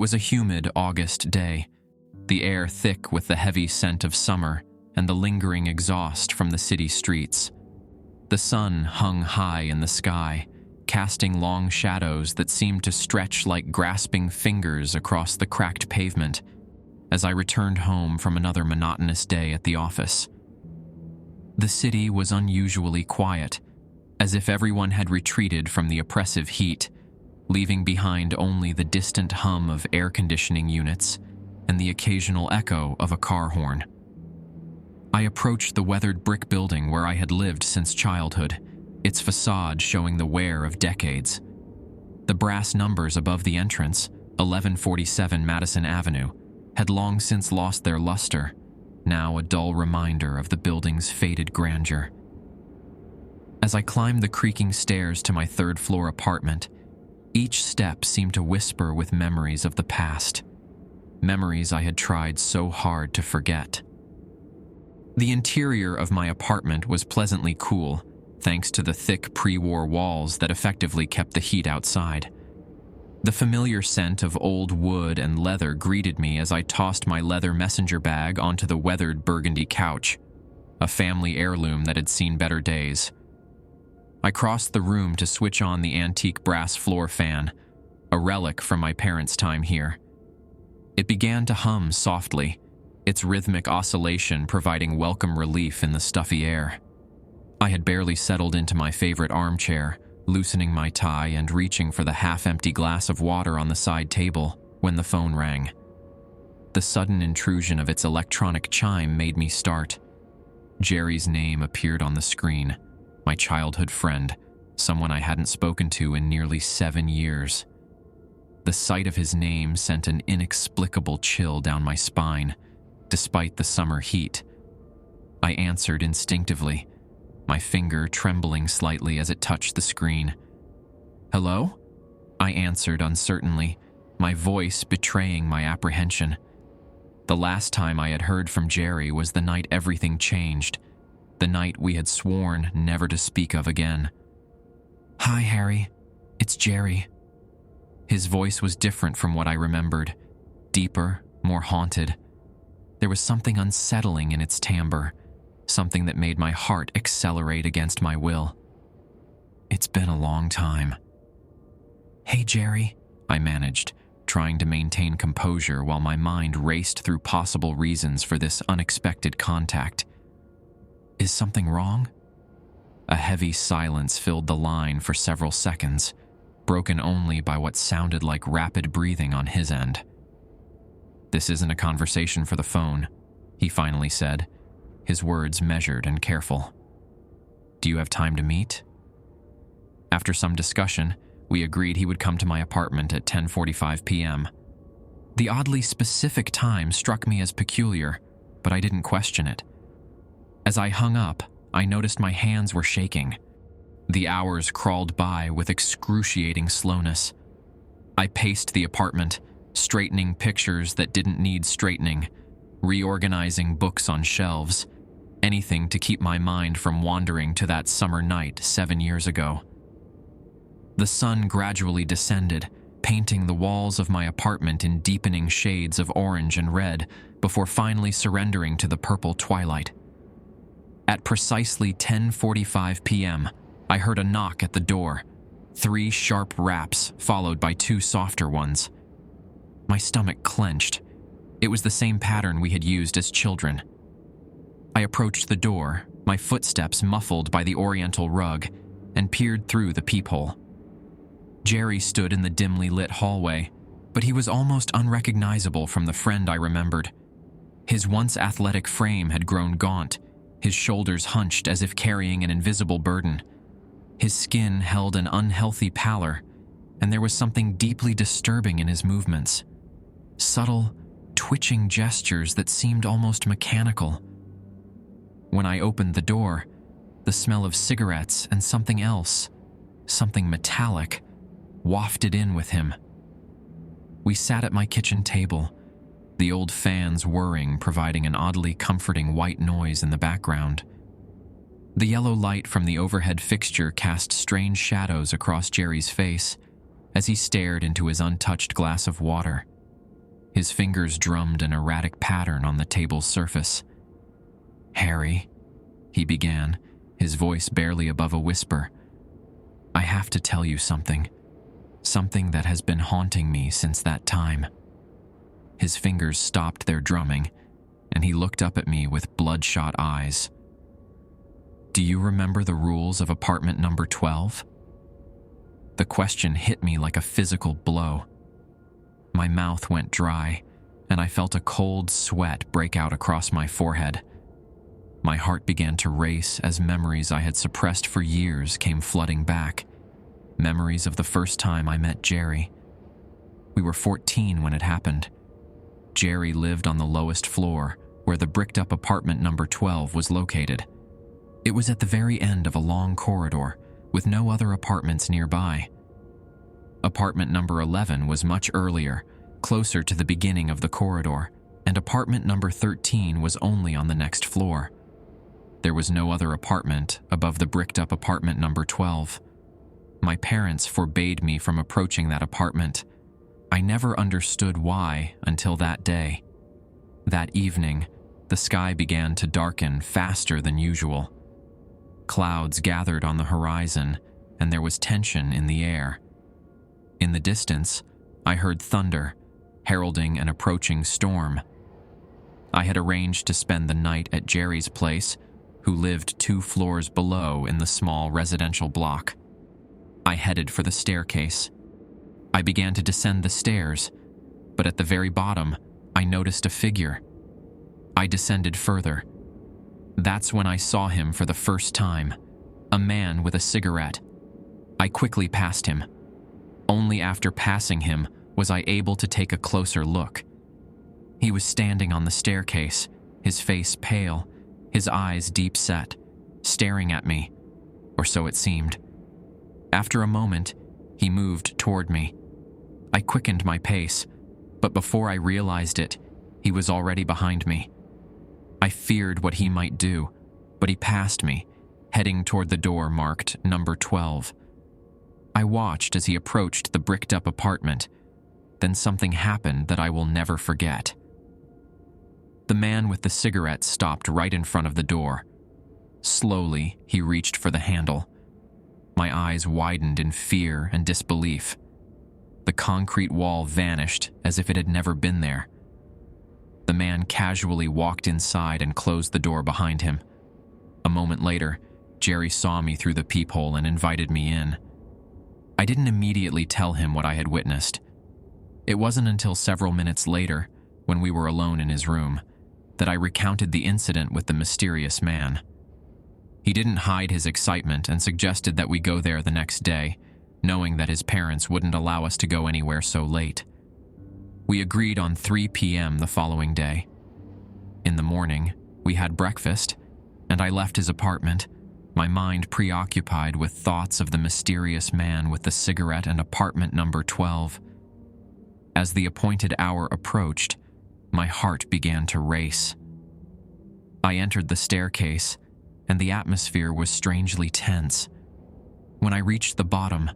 was a humid August day, the air thick with the heavy scent of summer and the lingering exhaust from the city streets. The sun hung high in the sky, casting long shadows that seemed to stretch like grasping fingers across the cracked pavement as I returned home from another monotonous day at the office. The city was unusually quiet, as if everyone had retreated from the oppressive heat, leaving behind only the distant hum of air conditioning units and the occasional echo of a car horn. I approached the weathered brick building where I had lived since childhood, its facade showing the wear of decades. The brass numbers above the entrance, 1147 Madison Avenue, had long since lost their luster, now a dull reminder of the building's faded grandeur. As I climbed the creaking stairs to my third-floor apartment, each step seemed to whisper with memories of the past, memories I had tried so hard to forget. The interior of my apartment was pleasantly cool, thanks to the thick pre-war walls that effectively kept the heat outside. The familiar scent of old wood and leather greeted me as I tossed my leather messenger bag onto the weathered burgundy couch, a family heirloom that had seen better days. I crossed the room to switch on the antique brass floor fan, a relic from my parents' time here. It began to hum softly, its rhythmic oscillation providing welcome relief in the stuffy air. I had barely settled into my favorite armchair, loosening my tie and reaching for the half-empty glass of water on the side table when the phone rang. The sudden intrusion of its electronic chime made me start. Jerry's name appeared on the screen, my childhood friend, someone I hadn't spoken to in nearly 7 years. The sight of his name sent an inexplicable chill down my spine, despite the summer heat. I answered instinctively, my finger trembling slightly as it touched the screen. "Hello?" I answered uncertainly, my voice betraying my apprehension. The last time I had heard from Jerry was the night everything changed, the night we had sworn never to speak of again. "Hi, Harry. It's Jerry." His voice was different from what I remembered, deeper, more haunted. There was something unsettling in its timbre, something that made my heart accelerate against my will. "It's been a long time." "Hey, Jerry," I managed, trying to maintain composure while my mind raced through possible reasons for this unexpected contact. "Is something wrong?" A heavy silence filled the line for several seconds, broken only by what sounded like rapid breathing on his end. "This isn't a conversation for the phone," he finally said, his words measured and careful. "Do you have time to meet?" After some discussion, we agreed he would come to my apartment at 10:45 p.m. The oddly specific time struck me as peculiar, but I didn't question it. As I hung up, I noticed my hands were shaking. The hours crawled by with excruciating slowness. I paced the apartment, straightening pictures that didn't need straightening, reorganizing books on shelves, anything to keep my mind from wandering to that summer night 7 years ago. The sun gradually descended, painting the walls of my apartment in deepening shades of orange and red before finally surrendering to the purple twilight. At precisely 10:45 p.m., I heard a knock at the door, 3 sharp raps followed by 2 softer ones. My stomach clenched. It was the same pattern we had used as children. I approached the door, my footsteps muffled by the oriental rug, and peered through the peephole. Jerry stood in the dimly lit hallway, but he was almost unrecognizable from the friend I remembered. His once athletic frame had grown gaunt, his shoulders hunched as if carrying an invisible burden. His skin held an unhealthy pallor, and there was something deeply disturbing in his movements. Subtle, twitching gestures that seemed almost mechanical. When I opened the door, the smell of cigarettes and something else, something metallic, wafted in with him. We sat at my kitchen table, the old fans whirring, providing an oddly comforting white noise in the background. The yellow light from the overhead fixture cast strange shadows across Jerry's face as he stared into his untouched glass of water. His fingers drummed an erratic pattern on the table's surface. "Harry," he began, his voice barely above a whisper, "I have to tell you something. Something that has been haunting me since that time." His fingers stopped their drumming, and he looked up at me with bloodshot eyes. "Do you remember the rules of apartment number 12? The question hit me like a physical blow. My mouth went dry, and I felt a cold sweat break out across my forehead. My heart began to race as memories I had suppressed for years came flooding back. Memories of the first time I met Jerry. We were 14 when it happened. Jerry lived on the lowest floor, where the bricked-up apartment number 12 was located. It was at the very end of a long corridor, with no other apartments nearby. Apartment number 11 was much earlier, closer to the beginning of the corridor, and apartment number 13 was only on the next floor. There was no other apartment above the bricked-up apartment number 12. My parents forbade me from approaching that apartment. I never understood why until that day. That evening, the sky began to darken faster than usual. Clouds gathered on the horizon, and there was tension in the air. In the distance, I heard thunder, heralding an approaching storm. I had arranged to spend the night at Jerry's place, who lived 2 floors below in the small residential block. I headed for the staircase. I began to descend the stairs, but at the very bottom, I noticed a figure. I descended further. That's when I saw him for the first time, a man with a cigarette. I quickly passed him. Only after passing him was I able to take a closer look. He was standing on the staircase, his face pale, his eyes deep set, staring at me, or so it seemed. After a moment, he moved toward me. I quickened my pace, but before I realized it, he was already behind me. I feared what he might do, but he passed me, heading toward the door marked number 12. I watched as he approached the bricked-up apartment. Then something happened that I will never forget. The man with the cigarette stopped right in front of the door. Slowly, he reached for the handle. My eyes widened in fear and disbelief. The concrete wall vanished as if it had never been there. The man casually walked inside and closed the door behind him. A moment later, Jerry saw me through the peephole and invited me in. I didn't immediately tell him what I had witnessed. It wasn't until several minutes later, when we were alone in his room, that I recounted the incident with the mysterious man. He didn't hide his excitement and suggested that we go there the next day, knowing that his parents wouldn't allow us to go anywhere so late. We agreed on 3 p.m. the following day. In the morning, we had breakfast, and I left his apartment, my mind preoccupied with thoughts of the mysterious man with the cigarette and apartment number 12. As the appointed hour approached, my heart began to race. I entered the staircase, and the atmosphere was strangely tense. When I reached the bottom,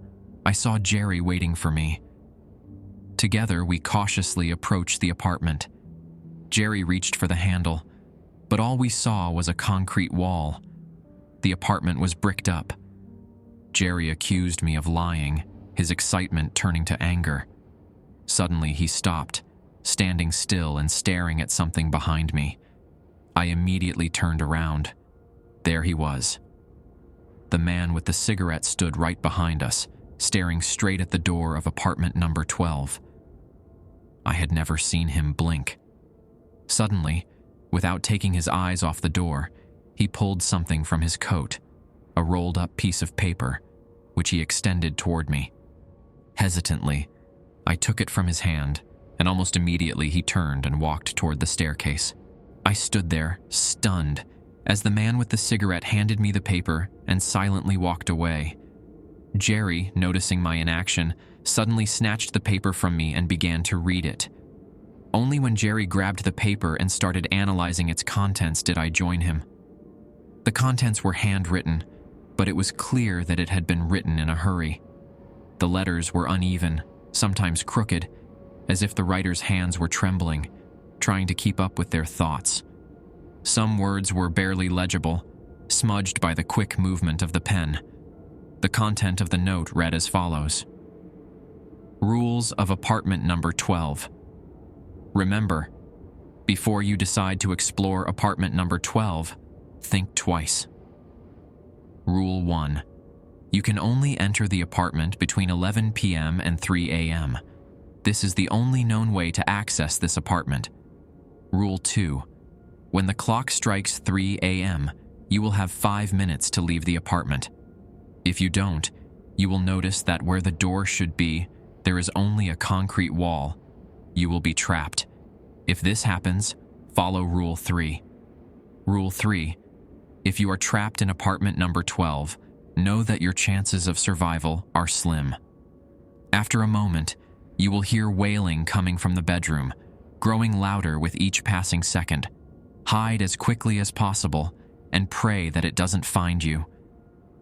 I saw Jerry waiting for me. Together, we cautiously approached the apartment. Jerry reached for the handle, but all we saw was a concrete wall. The apartment was bricked up. Jerry accused me of lying, his excitement turning to anger. Suddenly, he stopped, standing still and staring at something behind me. I immediately turned around. There he was. The man with the cigarette stood right behind us, staring straight at the door of apartment number 12. I had never seen him blink. Suddenly, without taking his eyes off the door, he pulled something from his coat, a rolled-up piece of paper, which he extended toward me. Hesitantly, I took it from his hand, and almost immediately he turned and walked toward the staircase. I stood there, stunned, as the man with the cigarette handed me the paper and silently walked away. Jerry, noticing my inaction, suddenly snatched the paper from me and began to read it. Only when Jerry grabbed the paper and started analyzing its contents did I join him. The contents were handwritten, but it was clear that it had been written in a hurry. The letters were uneven, sometimes crooked, as if the writer's hands were trembling, trying to keep up with their thoughts. Some words were barely legible, smudged by the quick movement of the pen. The content of the note read as follows: Rules of apartment number 12. Remember, before you decide to explore apartment number 12, think twice. Rule 1. You can only enter the apartment between 11 p.m. and 3 a.m. This is the only known way to access this apartment. Rule 2. When the clock strikes 3 a.m., you will have 5 minutes to leave the apartment. If you don't, you will notice that where the door should be, there is only a concrete wall. You will be trapped. If this happens, follow Rule 3. Rule 3. If you are trapped in apartment number 12, know that your chances of survival are slim. After a moment, you will hear wailing coming from the bedroom, growing louder with each passing second. Hide as quickly as possible and pray that it doesn't find you.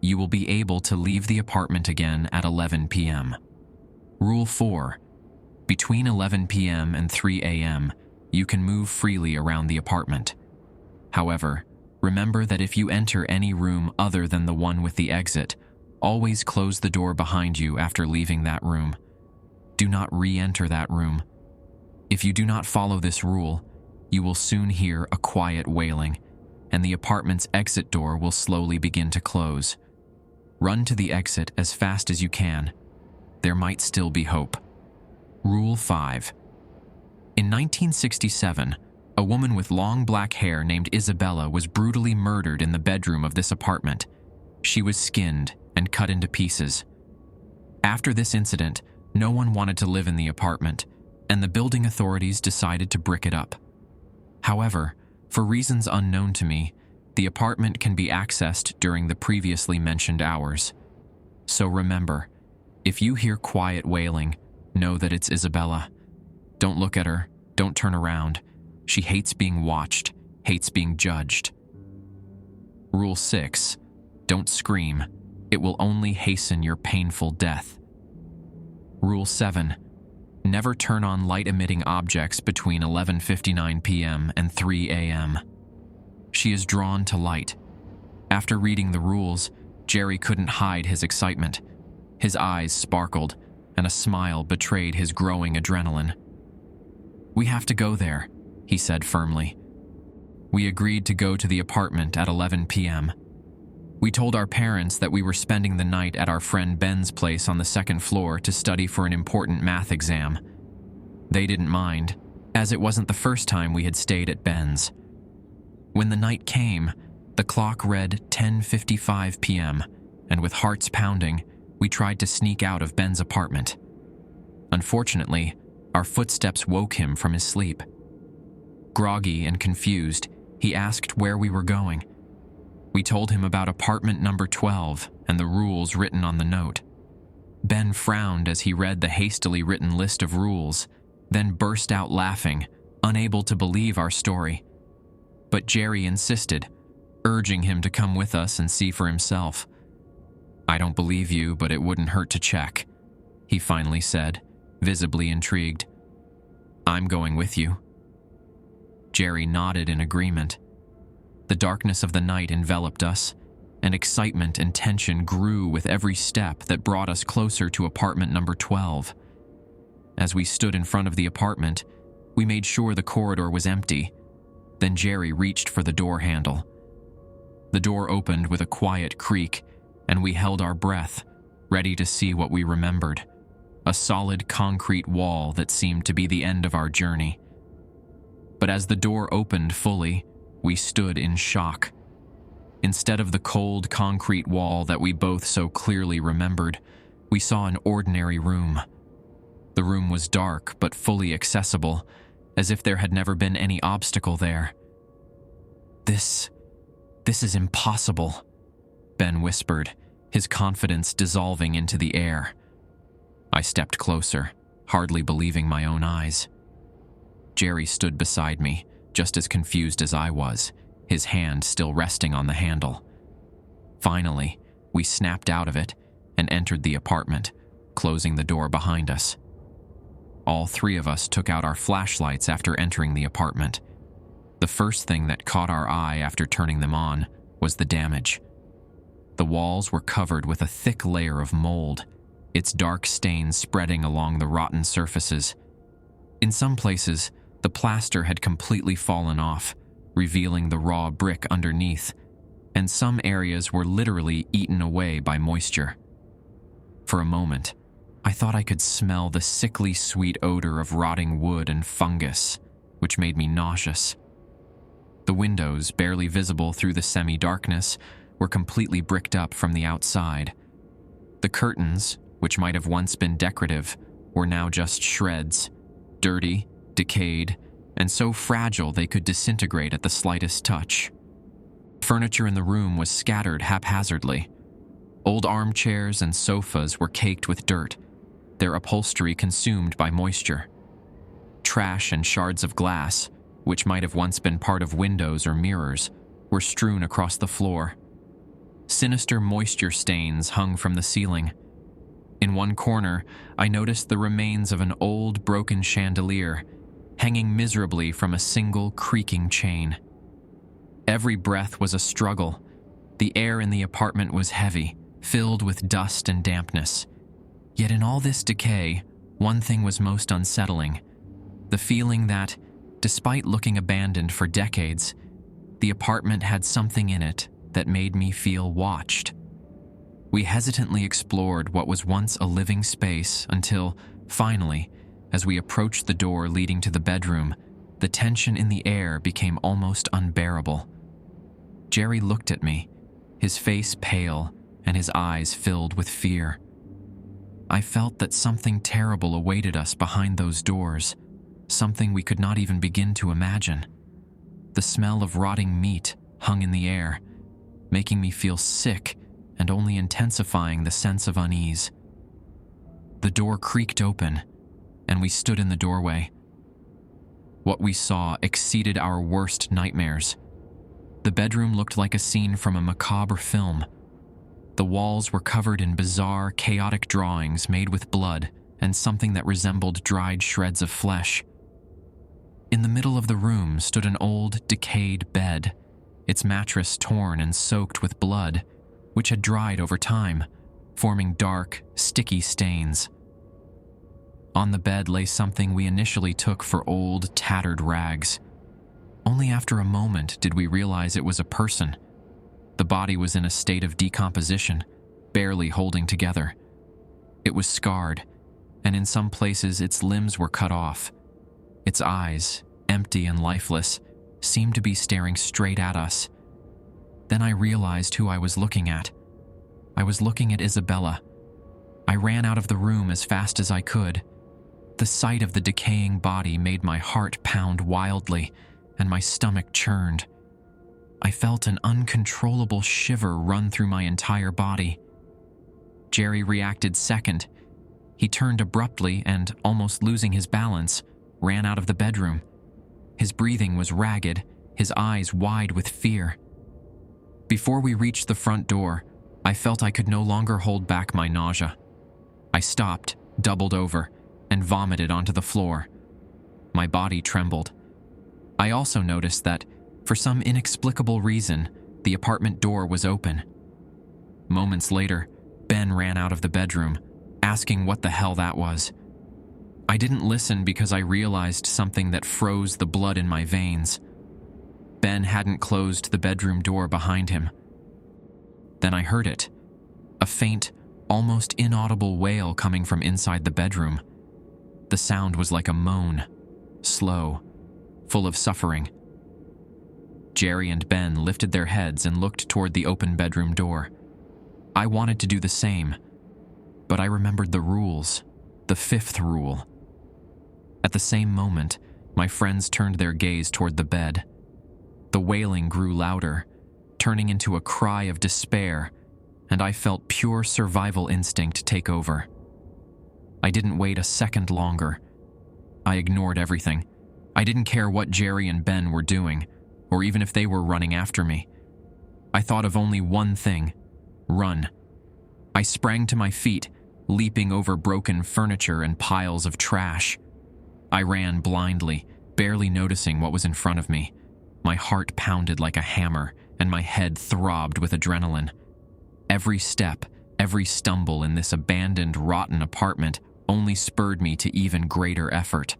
You will be able to leave the apartment again at 11 p.m. Rule 4. Between 11 p.m. and 3 a.m., you can move freely around the apartment. However, remember that if you enter any room other than the one with the exit, always close the door behind you after leaving that room. Do not re-enter that room. If you do not follow this rule, you will soon hear a quiet wailing, and the apartment's exit door will slowly begin to close. Run to the exit as fast as you can. There might still be hope. Rule 5. In 1967, a woman with long black hair named Isabella was brutally murdered in the bedroom of this apartment. She was skinned and cut into pieces. After this incident, no one wanted to live in the apartment, and the building authorities decided to brick it up. However, for reasons unknown to me, the apartment can be accessed during the previously mentioned hours. So remember, if you hear quiet wailing, know that it's Isabella. Don't look at her, don't turn around. She hates being watched, hates being judged. Rule 6. Don't scream. It will only hasten your painful death. Rule 7. Never turn on light-emitting objects between 11:59 p.m. and 3 a.m. She is drawn to light. After reading the rules, Jerry couldn't hide his excitement. His eyes sparkled, and a smile betrayed his growing adrenaline. "We have to go there," he said firmly. We agreed to go to the apartment at 11 p.m. We told our parents that we were spending the night at our friend Ben's place on the second floor to study for an important math exam. They didn't mind, as it wasn't the first time we had stayed at Ben's. When the night came, the clock read 10:55 p.m., and with hearts pounding, we tried to sneak out of Ben's apartment. Unfortunately, our footsteps woke him from his sleep. Groggy and confused, he asked where we were going. We told him about apartment number 12 and the rules written on the note. Ben frowned as he read the hastily written list of rules, then burst out laughing, unable to believe our story. But Jerry insisted, urging him to come with us and see for himself. "I don't believe you, but it wouldn't hurt to check," he finally said, visibly intrigued. "I'm going with you." Jerry nodded in agreement. The darkness of the night enveloped us, and excitement and tension grew with every step that brought us closer to apartment number 12. As we stood in front of the apartment, we made sure the corridor was empty. Then Jerry reached for the door handle. The door opened with a quiet creak, and we held our breath, ready to see what we remembered. A solid concrete wall that seemed to be the end of our journey. But as the door opened fully, we stood in shock. Instead of the cold concrete wall that we both so clearly remembered, we saw an ordinary room. The room was dark but fully accessible, as if there had never been any obstacle there. This is impossible," Ben whispered, his confidence dissolving into the air. I stepped closer, hardly believing my own eyes. Jerry stood beside me, just as confused as I was, his hand still resting on the handle. Finally, we snapped out of it and entered the apartment, closing the door behind us. all three of us took out our flashlights after entering the apartment. The first thing that caught our eye after turning them on was the damage. The walls were covered with a thick layer of mold, its dark stains spreading along the rotten surfaces. In some places, the plaster had completely fallen off, revealing the raw brick underneath, and some areas were literally eaten away by moisture. For a moment, I thought I could smell the sickly sweet odor of rotting wood and fungus, which made me nauseous. The windows, barely visible through the semi-darkness, were completely bricked up from the outside. The curtains, which might have once been decorative, were now just shreds, dirty, decayed, and so fragile they could disintegrate at the slightest touch. Furniture in the room was scattered haphazardly. Old armchairs and sofas were caked with dirt, their upholstery consumed by moisture. Trash and shards of glass, which might have once been part of windows or mirrors, were strewn across the floor. Sinister moisture stains hung from the ceiling. In one corner, I noticed the remains of an old, broken chandelier, hanging miserably from a single, creaking chain. Every breath was a struggle. The air in the apartment was heavy, filled with dust and dampness. Yet in all this decay, one thing was most unsettling: the feeling that, despite looking abandoned for decades, the apartment had something in it that made me feel watched. We hesitantly explored what was once a living space until, finally, as we approached the door leading to the bedroom, the tension in the air became almost unbearable. Jerry looked at me, his face pale and his eyes filled with fear. I felt that something terrible awaited us behind those doors, something we could not even begin to imagine. The smell of rotting meat hung in the air, making me feel sick and only intensifying the sense of unease. The door creaked open, and we stood in the doorway. What we saw exceeded our worst nightmares. The bedroom looked like a scene from a macabre film. The walls were covered in bizarre, chaotic drawings made with blood and something that resembled dried shreds of flesh. In the middle of the room stood an old, decayed bed, its mattress torn and soaked with blood, which had dried over time, forming dark, sticky stains. On the bed lay something we initially took for old, tattered rags. Only after a moment did we realize it was a person. The body was in a state of decomposition, barely holding together. It was scarred, and in some places its limbs were cut off. Its eyes, empty and lifeless, seemed to be staring straight at us. Then I realized who I was looking at. I was looking at Isabella. I ran out of the room as fast as I could. The sight of the decaying body made my heart pound wildly, and my stomach churned. I felt an uncontrollable shiver run through my entire body. Jerry reacted second. He turned abruptly and, almost losing his balance, ran out of the bedroom. His breathing was ragged, his eyes wide with fear. Before we reached the front door, I felt I could no longer hold back my nausea. I stopped, doubled over, and vomited onto the floor. My body trembled. I also noticed that, for some inexplicable reason, the apartment door was open. Moments later, Ben ran out of the bedroom, asking what the hell that was. I didn't listen because I realized something that froze the blood in my veins. Ben hadn't closed the bedroom door behind him. Then I heard it, a faint, almost inaudible wail coming from inside the bedroom. The sound was like a moan, slow, full of suffering. Jerry and Ben lifted their heads and looked toward the open bedroom door. I wanted to do the same, but I remembered the rules, the fifth rule. At the same moment, my friends turned their gaze toward the bed. The wailing grew louder, turning into a cry of despair, and I felt pure survival instinct take over. I didn't wait a second longer. I ignored everything. I didn't care what Jerry and Ben were doing, or even if they were running after me. I thought of only one thing: run. I sprang to my feet, leaping over broken furniture and piles of trash. I ran blindly, barely noticing what was in front of me. My heart pounded like a hammer, and my head throbbed with adrenaline. Every step, every stumble in this abandoned, rotten apartment only spurred me to even greater effort.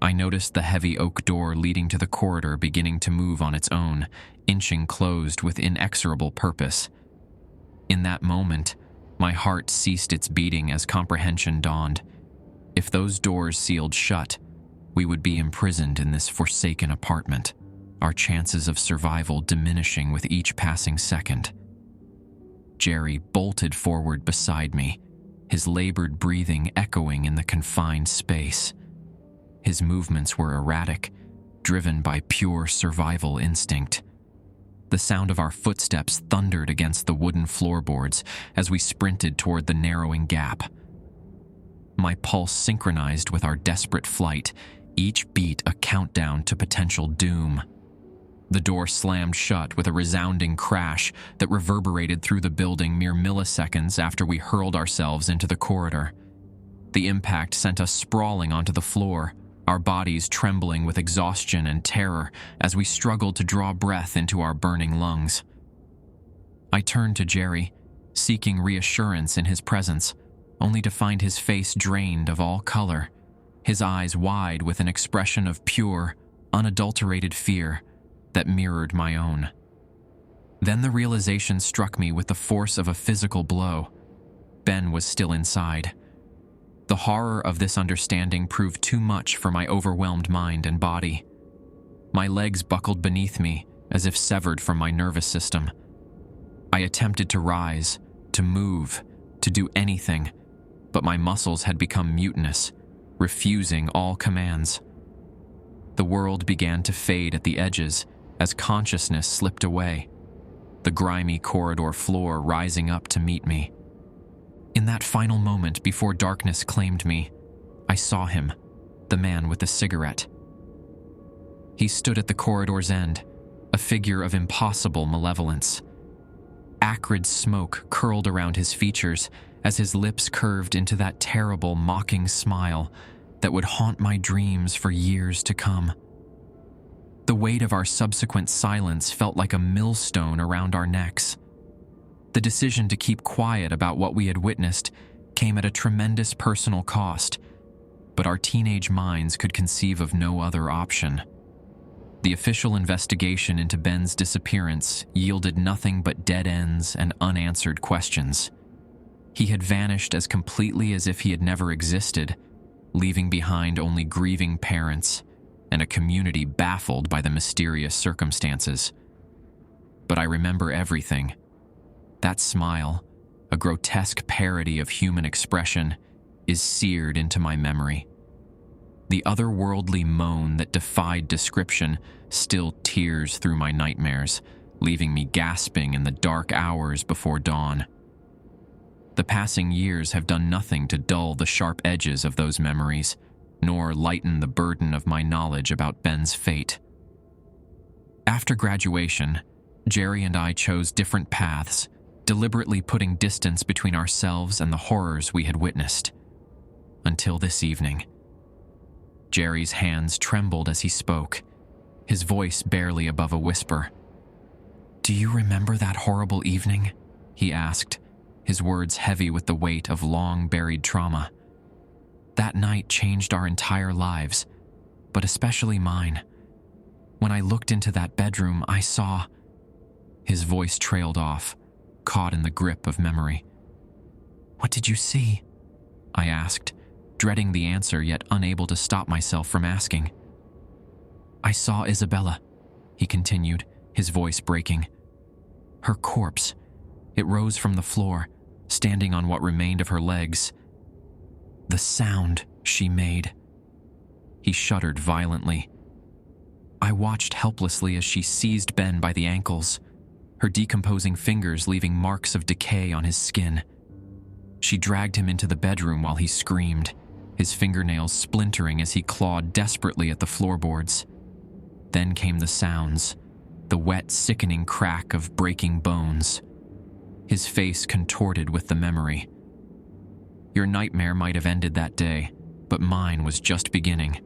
I noticed the heavy oak door leading to the corridor beginning to move on its own, inching closed with inexorable purpose. In that moment, my heart ceased its beating as comprehension dawned. If those doors sealed shut, we would be imprisoned in this forsaken apartment, our chances of survival diminishing with each passing second. Jerry bolted forward beside me, his labored breathing echoing in the confined space. His movements were erratic, driven by pure survival instinct. The sound of our footsteps thundered against the wooden floorboards as we sprinted toward the narrowing gap. My pulse synchronized with our desperate flight, each beat a countdown to potential doom. The door slammed shut with a resounding crash that reverberated through the building mere milliseconds after we hurled ourselves into the corridor. The impact sent us sprawling onto the floor, our bodies trembling with exhaustion and terror as we struggled to draw breath into our burning lungs. I turned to Jerry, seeking reassurance in his presence, only to find his face drained of all color, his eyes wide with an expression of pure, unadulterated fear that mirrored my own. Then the realization struck me with the force of a physical blow. Ben was still inside. The horror of this understanding proved too much for my overwhelmed mind and body. My legs buckled beneath me as if severed from my nervous system. I attempted to rise, to move, to do anything, but my muscles had become mutinous, refusing all commands. The world began to fade at the edges as consciousness slipped away, the grimy corridor floor rising up to meet me. In that final moment before darkness claimed me, I saw him, the man with the cigarette. He stood at the corridor's end, a figure of impossible malevolence. Acrid smoke curled around his features as his lips curved into that terrible, mocking smile that would haunt my dreams for years to come. The weight of our subsequent silence felt like a millstone around our necks. The decision to keep quiet about what we had witnessed came at a tremendous personal cost, but our teenage minds could conceive of no other option. The official investigation into Ben's disappearance yielded nothing but dead ends and unanswered questions. He had vanished as completely as if he had never existed, leaving behind only grieving parents and a community baffled by the mysterious circumstances. But I remember everything. That smile, a grotesque parody of human expression, is seared into my memory. The otherworldly moan that defied description still tears through my nightmares, leaving me gasping in the dark hours before dawn. The passing years have done nothing to dull the sharp edges of those memories, nor lighten the burden of my knowledge about Ben's fate. After graduation, Jerry and I chose different paths, deliberately putting distance between ourselves and the horrors we had witnessed. Until this evening. Jerry's hands trembled as he spoke, his voice barely above a whisper. "Do you remember that horrible evening?" he asked, his words heavy with the weight of long-buried trauma. "That night changed our entire lives, but especially mine. When I looked into that bedroom, I saw..." His voice trailed off, caught in the grip of memory. "What did you see?" I asked, dreading the answer yet unable to stop myself from asking. "I saw Isabella," he continued, his voice breaking. "Her corpse. It rose from the floor, standing on what remained of her legs. The sound she made." He shuddered violently. "I watched helplessly as she seized Ben by the ankles, her decomposing fingers leaving marks of decay on his skin. She dragged him into the bedroom while he screamed, his fingernails splintering as he clawed desperately at the floorboards. Then came the sounds, the wet, sickening crack of breaking bones. His face contorted with the memory. "Your nightmare might have ended that day," but mine was just beginning.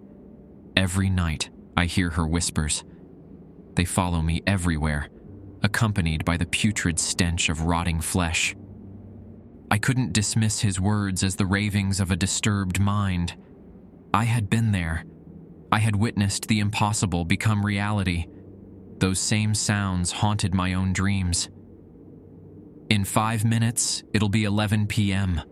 Every night, I hear her whispers. They follow me everywhere, accompanied by the putrid stench of rotting flesh. I couldn't dismiss his words as the ravings of a disturbed mind. I had been there. I had witnessed the impossible become reality. Those same sounds haunted my own dreams. In 5 minutes, it'll be 11 p.m.,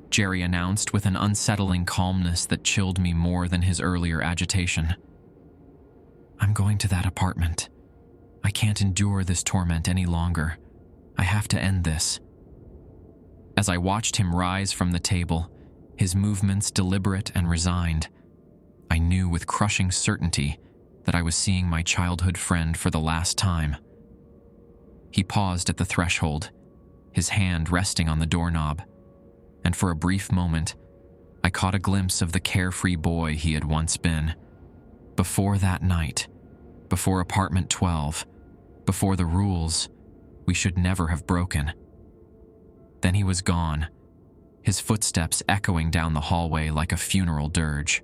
Jerry announced with an unsettling calmness that chilled me more than his earlier agitation. I'm going to that apartment. I can't endure this torment any longer. I have to end this. As I watched him rise from the table, his movements deliberate and resigned, I knew with crushing certainty that I was seeing my childhood friend for the last time. He paused at the threshold, his hand resting on the doorknob, and for a brief moment, I caught a glimpse of the carefree boy he had once been. Before that night, before apartment 12, before the rules we should never have broken. Then he was gone, his footsteps echoing down the hallway like a funeral dirge.